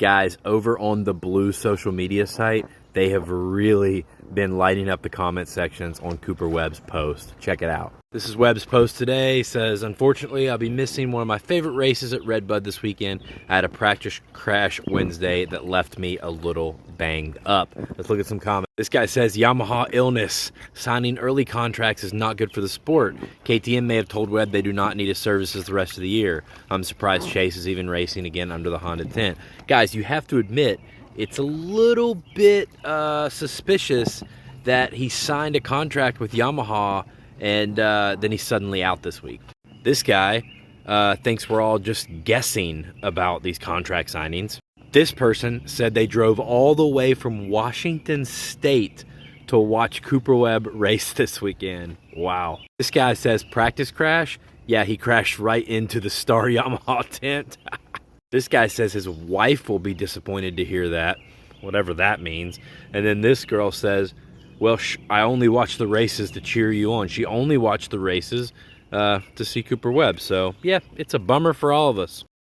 Guys, over on the Blue social media site, they have really been lighting up the comment sections on Cooper Webb's post. Check it out. This is Webb's post today. He says, unfortunately, I'll be missing one of my favorite races at Redbud this weekend. I had a practice crash Wednesday that left me a little banged up. Let's look at some comments. This guy says, Yamaha illness. Signing early contracts is not good for the sport. KTM may have told Webb they do not need his services the rest of the year. I'm surprised Chase is even racing again under the Honda tent. Guys, you have to admit, it's a little bit suspicious that he signed a contract with Yamaha and then he's suddenly out this week. This guy thinks we're all just guessing about these contract signings. This person said they drove all the way from Washington State to watch Cooper Webb race this weekend. Wow. This guy says practice crash. Yeah, he crashed right into the Star Yamaha tent. This guy says his wife will be disappointed to hear that, whatever that means. And then this girl says, well, I only watch the races to cheer you on. She only watched the races to see Cooper Webb. So, yeah, it's a bummer for all of us.